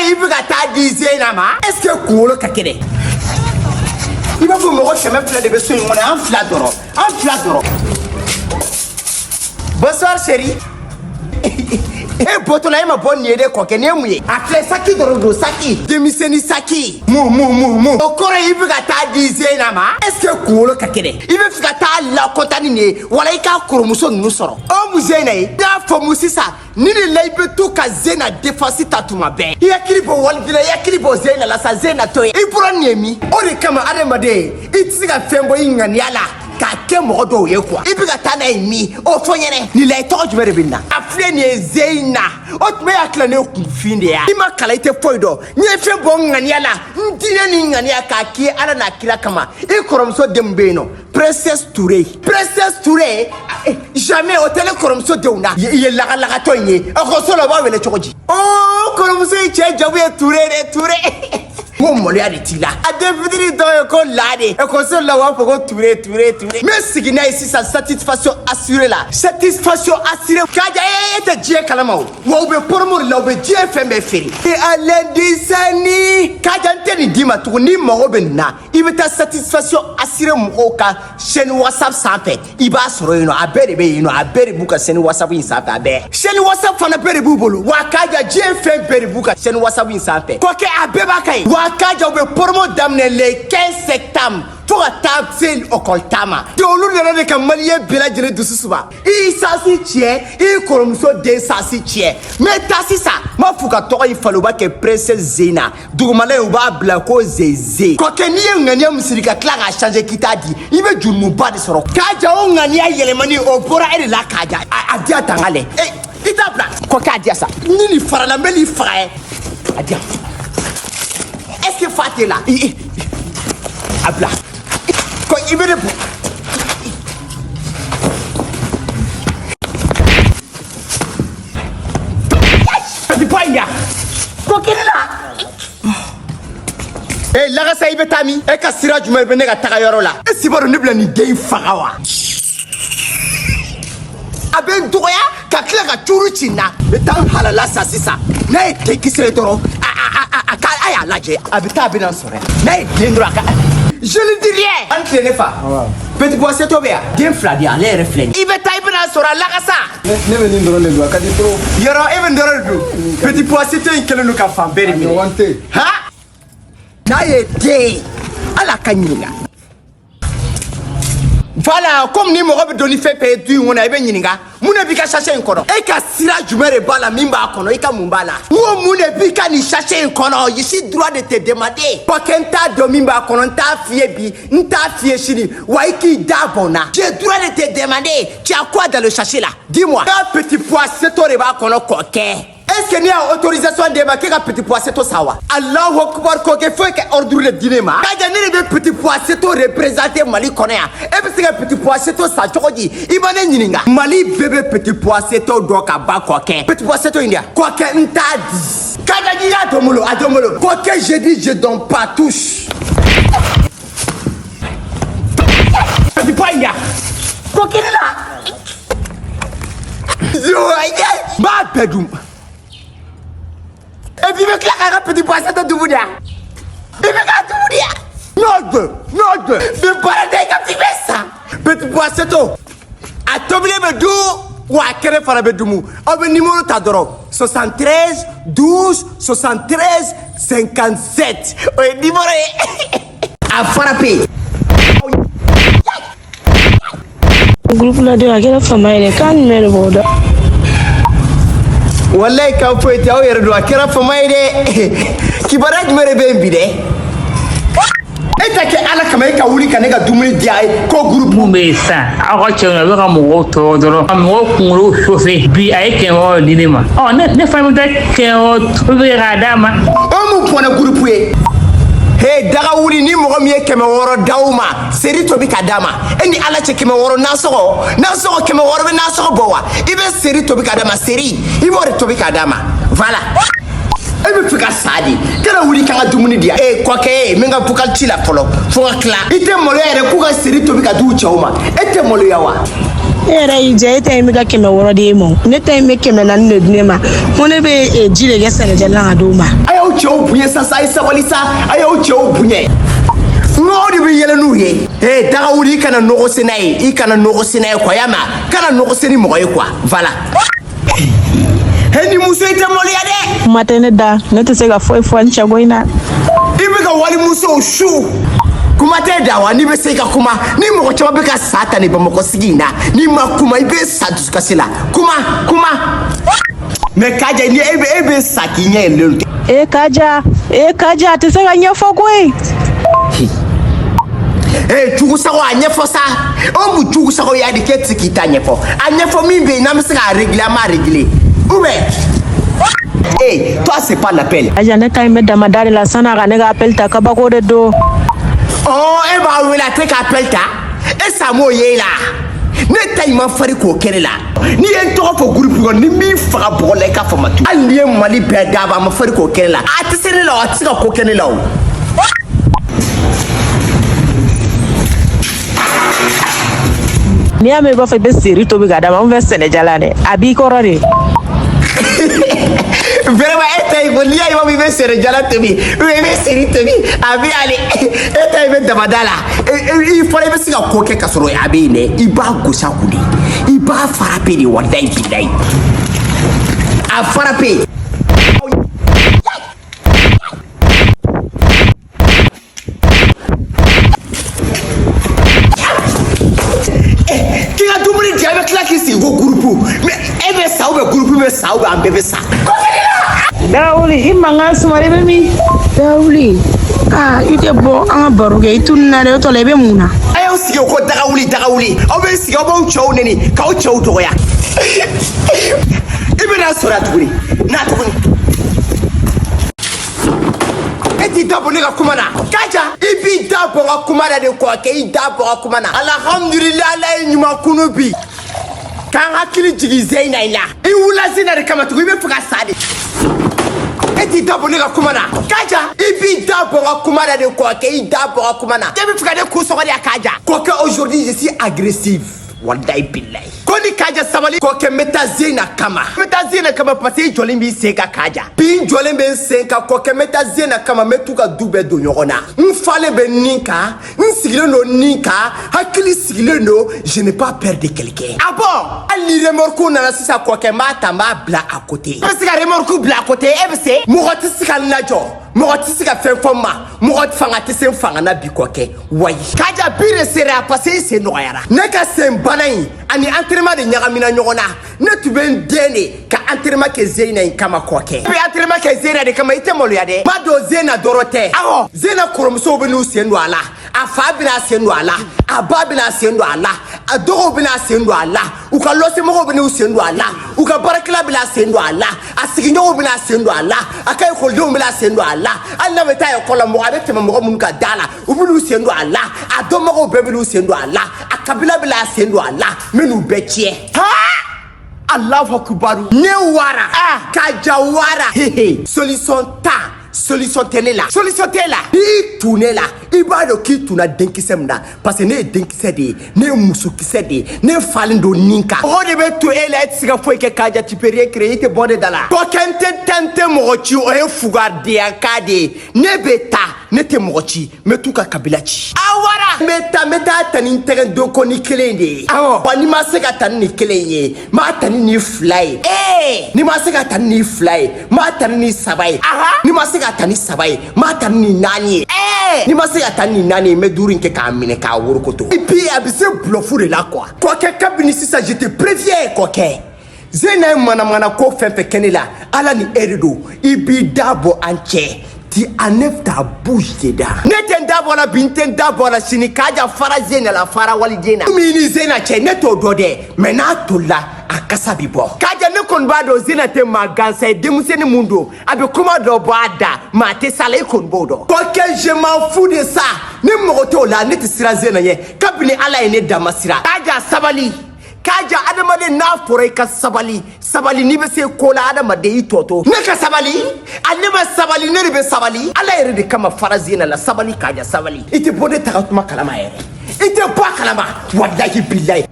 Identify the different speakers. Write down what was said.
Speaker 1: il veut que tu dises, est-ce que Koulou Kakene? Il va vous me rechercher même de besoin, on est en fladoro. En fladoro. Bonsoir, chérie. Eh, botona ma bonne idée quoi que n'aimez. Après saki dorodo saki, demiseni saki. Mou. Okoro il veut que tu dises, est-ce que Koulou Kakene? Il veut que tu la contaminer. Voilà, il a chromoso nous sort. Oh, musée, n'a pas moussissa. Ni le laibe tout ka zena défensi tatuma be. Ya kilibo walvila ya kilibo zena la sa zena to. I pura niemi. Ore kama ademade. Itisiga fembo ingani ala. Ka ke modo ye kwa. Ibiga tana imi. O fonyene. Ni la to jumere binna. Afle ni zeina. O tme akla ne kunfinde ya. Ima kala ite foido. Ni fembo ngani ala. Ndine ni ngani aka ki ala na kila kama. I koromso dembeno. Princess Touré. Jamais au télé koromso deuna. Ye la to nye. Okoso la ba wele chokoji. Oh, koromso iche jabu ya Touré. Mon molia de tila. A devenir dans ko lade. Okoso la wa poko Touré. Mais ce qui n'a ici sa satisfaction assurée là. Satisfaction assurée. Kaja ete die kalamao. Wa ube pormo la ube die fembe feri. Et à l'indisani. Kaja nteni dima tu ni mo benna. Il ta satisfaction assurée mo ka chaîne WhatsApp sanfɛ. I b'a sɔrɔ yen nɔ a bɛɛ de bɛ yen nɔ a bɛɛ de b'u ka chaîne WhatsApp in sanfɛ a bɛɛ. Chaîne WhatsApp fana bɛɛ de b'u bolo. Wa Kaja diɲɛ fɛn bɛɛ de b'u ka chaîne WhatsApp in sanfɛ. Kɔkɛ a bɛɛ b'a ka yen. Wa Kaja u bɛ promo daminɛ le 15 septembre. Fo ka taa se ɔkɔlita ma. De olu nana de ka maliyɛn bɛɛ lajɛlen dusu suma. I sasi tiɲɛ i kɔrɔmuso den sasi tiɲɛ. Mais taa sisan m'a fɔ ka tɔgɔ in falen u b'a kɛ Princess Zena. Dugumala u b'a bila ko Zeze. Kɔkɛ n'i ye ŋaniya min siri ka tila k'a changer k'i t'a di i bɛ jurumuba de sɔrɔ. Kaja o ŋaniya yɛlɛmani o bɔra e de la Kaja. A diya tanga lɛ. I t'a bila. Kɔkɛ a diya sa. Ni nin farala n bɛ n'i faga ye. A diya. Est-ce que fa t'e la? A bila. Ko i bɛ ne bɔ. Di pa ya. Ko kiri la. Eh, lagasa i bɛ taa min? E ka sira jumɛn bɛ ne ka taga yɔrɔ la? E si b'a dɔn ne bɛna nin den in faga wa? A bɛ n dɔgɔya ka tila ka curu ci n na. N bɛ taa n halala sa sisan. N'a ye den kisɛ dɔrɔn a y'a lajɛ. A bɛ taa a bɛ na sɔrɔ yan. N'a ye den dɔrɔn a ka. Je ne dis rien. An tile ne fa. Petit pois c'est tombé. Den fila di ale yɛrɛ filɛ nin. I bɛ taa i bɛna sɔrɔ a lagasa.
Speaker 2: Ne bɛ nin dɔrɔn de don a ka di trop.
Speaker 1: Yɔrɔ e bɛ nin dɔrɔn de don. Petit pois c'est in kɛlen don ka fan bɛɛ de minɛ.
Speaker 2: Ɲɔgɔn tɛ.
Speaker 1: Ha? N'a ye den ala ka ɲininka. Voilà, comme ni mɔgɔ bɛ don ni fɛn fɛn ye du in kɔnɔ i bɛ ɲininka mun de b'i ka sachet in kɔnɔ? E ka sira jumɛn de b'a la min b'a kɔnɔ i ka mun b'a la? N ko mun de b'i ka nin sachet in kɔnɔ? Je suis droit de te demander. Kɔkɛ n t'a dɔn min b'a kɔnɔ n t'a f'i ye bi n t'a f'i ye sini wa i k'i da bɔn na. J'ai droit de te demander. Tu as quoi dans le sachet là? Dis-moi. Un petit pois c'est toi de b'a kɔnɔ kɔkɛ. Est-ce que ni a autorisation de ma k'a petit pois c'est toi ça wa? Allahu akbar kɔkɛ faut que ordre de dîner ma. Kaja ne de bɛ petit pois c'est toi représenter Mali kɔnɔ yan. E bɛ se ka petit pois c'est toi sa cogo di? I ma ne ɲininka. Mali bɛɛ bɛ petit pois c'est toi dɔn ka ban kɔkɛ. Petit pois c'est toi in dia. Kɔkɛ n t'a di. Kaja n'i y'a dɔn bolo a dɔn bolo. Kɔkɛ je dis je donne pas touche. Petit pois in dia. Kɔkɛ ne la. Yo ayi m'a bɛɛ dun. Et puis, il a un petit poisson de Douboudia. Il veut qu'à Douboudia. Non, mais pas de ça. Petit poisson, à tomber le dou, ou à quel faire le doumou. On veut numéro t'adore. 73 12 73 57. Oui, numéro à frapper.
Speaker 3: Le groupe là de la guerre famille, quand il met le bord.
Speaker 1: Wallahi ka foyi ta o yɛrɛ don a kɛra fama ye dɛ kibaruya jumɛn de bɛ yen bi dɛ e ta kɛ ala kama e ka wuli ka ne ka dumuni di a ye ko groupe
Speaker 4: mun bɛ yen sisan aw ka cɛw na a bɛ ka mɔgɔw tɔɔrɔ dɔrɔn ka mɔgɔw kunkolo chauffer bi a ye 100 di ne ma ne fana bɛ taa 100 k'a d'a ma
Speaker 1: o mun fɔra groupe ye he daga wuli ni mɔgɔ min ye 100 d'aw ma seri tobi ka d'a ma e ni ala cɛ 100 nasɔgɔ 100 bɛ nasɔgɔ bɔ wa i bɛ seri tobi ka d'a ma seri i b'o de tobi ka d'a ma voilà e bɛ fɛ ka sa de kana wuli k'an ka dumuni di yan kɔkɛ min ka vocal ci la fɔlɔ fo ka tila i tɛ maloya yɛrɛ k'u ka seri tobi ka d'u cɛw ma e tɛ maloya wa
Speaker 3: E yɛrɛ y'i diya e ta in bɛ ka 100 di e ma ne ta in bɛ 400 de di ne ma ko ne bɛ ji de kɛ sɛnɛjalan ka d'o ma
Speaker 1: a y'aw cɛw bonya sa sa sabali sa a y'aw cɛw bonya n'o de bɛ yɛlɛ n'u ye daga wuli I kana nɔgɔ sen n'a ye I kana nɔgɔ sen n'a ye quoi yama kana nɔgɔ sen ni mɔgɔ ye quoi voilà ni muso I tɛ maloya dɛ
Speaker 3: kuma tɛ ne da ne tɛ se ka foyi fɔ n cɛ ko in na
Speaker 1: I bɛ ka wali muso su kuma tɛ da wa n'i bɛ se ka kuma ni mɔgɔ caman bɛ ka sa ta ni Bamakɔ sigi in na n'i ma kuma I bɛ sa dusukasi la kuma mais Kaja ni e bɛ sa k'i ɲɛ yɛlɛlen tɛ
Speaker 3: Kaja a tɛ se ka ɲɛfɔ koyi
Speaker 1: jugusago a ɲɛfɔ sa o mu jugusago y'a di k'e tɛ se k'i ta ɲɛfɔ a ɲɛfɔ min bɛ yen n'an bɛ se k'a régler an b'a régler ou bien toi c'est pas l'appel
Speaker 3: Kaja ne ta in bɛ damada de la san'a ka ne ka appel ta kabako de don
Speaker 1: e b'a wele a tɛ ka appel ta e sa m'o ye la ne ta in ma fari k'o kɛ ne la n'i ye n tɔgɔ fɔ groupe kɔnɔ ni min faga bɔgɔ la I k'a fɔ ma tu hali n'i ye Mali bɛɛ daba a ma fari k'o kɛ ne la a tɛ se ne la a tɛ se ka ko kɛ ne la o
Speaker 3: n'i y'a mɛn I b'a fɔ I bɛ seri tobi ka d'a ma an fɛ sɛnɛjala dɛ a b'i kɔrɔ de
Speaker 1: vraiment e ta in ko n'i y'a ye I bɛ sɛnɛjala tobi ou bien I bɛ seri tobi a bɛ ale e ta in bɛ damada la I fɔra I bɛ se ka ko kɛ ka sɔrɔ a bɛ yen dɛ I b'a gosi a kun de I b'a frappé de walayi bilayi a frappé k'i ka dumuni di a bɛ tila k'i sigi ko groupe mais e bɛ sa ou bien groupe bɛ sa ou bien an bɛɛ bɛ sa
Speaker 3: Dawuli I mankan suma I bɛ min Dawuli I tɛ bɔ an ka baro kɛ I tunun na dɛ o tɔ la I bɛ mun na
Speaker 1: a y'aw sigi ko daga wuli aw bɛ sigi aw b'aw cɛw neni k'aw cɛw dɔgɔya I bɛ n'a sɔrɔ tuguni n'a tuguni e t'i da bɔ ne ka kuma na Kaja I b'i da bɔ n ka kuma na de quoi kɛ I da bɔ n ka kuma na alhamdulillah Ala ye ɲuman kunu bi k'an hakili jigin Zeyna in la I wula Zeyna de kama tugun I bɛ fɛ ka sa de e t'i da bɔ ne ka kuma na Kaja I b'i da bɔ n ka kuma na de quoi kɛ I da bɔ n ka kuma na e bɛ fɛ ka ne kun sɔgɔ de ya Kaja ko kɛ aujourd'hui je suis agressif walayi bilayi ko ni Kaja sabali ko kɛ n bɛ taa Zeyna kama parce que I jɔlen b'i sen kan Kaja bi n jɔlen bɛ n sen kan ko kɛ n bɛ taa Zeyna kama n bɛ t'u ka du bɛɛ don ɲɔgɔn na n falen bɛ nin kan n sigilen don nin kan hakili sigilen don je n'ai pas peur de quelqu'un ah bon hali ni remorque nana sisan ko kɛ n b'a ta n b'a bila à côté e bɛ se ka remorque bila à côté e bɛ se mɔgɔ tɛ se ka n lajɔ mɔgɔ tɛ se ka fɛn fɔ n ma mɔgɔ fanga tɛ se n fanga na bi kɔ kɛ wayi Kaja bi de sera parce que I sen nɔgɔyara ne ka sen bana in ani entraînement de ɲagamina ɲɔgɔn na ne tun bɛ n den de ka entraînement kɛ Zeyna in kama kɔ kɛ i bɛ entraînement kɛ Zeyna de kama I tɛ maloya dɛ ma don Zeyna dɔrɔn tɛ awɔ Zeyna kɔrɔmusow bɛ n'u sen don a la a fa bɛna sen don a la a ba bɛna sen don a la a dɔgɔw bɛna sen don a la u ka lɔsimɔgɔw bɛna sen don a la u ka baarakɛla bɛna sen don a la a sigiɲɔgɔnw bɛna sen don a la a ka ekɔlidenw bɛna sen don a la hali n'a bɛ taa ekɔli la mɔgɔ a bɛ tɛmɛ mɔgɔ minnu ka da la u bɛn'u sen don a la a dɔnbagaw bɛɛ bɛn'u sen don a la a kabila bɛna sen don a la n bɛ n'u bɛɛ tiɲɛ Allahu Akbar ne wara Kaja wara solution tɛ ne la solution tɛ la I tunne la I b'a dɔn k'i tunna denkisɛ min na parce que ne ye denkisɛ de ye ne ye musokisɛ de ye ne falen don nin kan mɔgɔ de bɛ to e la e tɛ se ka foyi kɛ Kaja tu peux rien créer I tɛ bɔ ne da la ko kɛ n tɛ mɔgɔ ci o ye fugardenya ka de ye ne bɛ taa ne tɛ mɔgɔ ci n bɛ t'u ka kabila ci a wara n bɛ taa ta ni n tɛgɛ don ko ni kelen de ye awɔ wa n'i ma se ka ta ni nin kelen ye n b'a ta ni nin fila ye n'i ma se ka ta ni nin fila ye n b'a ta ni nin saba ye n'i ma se ka ta ni saba ye n b'a ta ni nin naani ye n'i ma se ka ta ni nin naani ye n bɛ duuru in kɛ k'a minɛ k'a worokoto et puis a bɛ se bluff de la quoi kɔkɛ kabini sisan je te préviens kɔkɛ Zeyna ye manamana ko fɛn fɛn kɛ ne la Ala ni e de don I b'i da bɔ an cɛ tu enlèves ta bouche dedans ne tɛ n da bɔ la bi n tɛ n da bɔ la sini Kaja fara Zeyna la fara waliden na min ni Zeyna cɛ ne t'o dɔn dɛ mais n'a tolila a kasa bi bɔ Kaja ne kɔni b'a dɔn Zeyna tɛ maa gansan ye denmisɛnnin mun don a bɛ kuma dɔ bɔ a da mais a tɛ sa la I kɔni b'o dɔn kɔkɛ je m'en fous de ça ni mɔgɔ t'o la ne tɛ siran Zeyna ɲɛ kabini Ala ye ne dama sira Kaja sabali Kaja adamaden n'a fɔra I ka sabali n'i bɛ se ko la adamaden I tɔ to ne ka sabali ale ma sabali ne de bɛ sabali Ala yɛrɛ de kama fara Zeyna la sabali Kaja sabali I tɛ bɔ ne tagatuma kalama yɛrɛ I tɛ bɔ a kalama walahi bilahi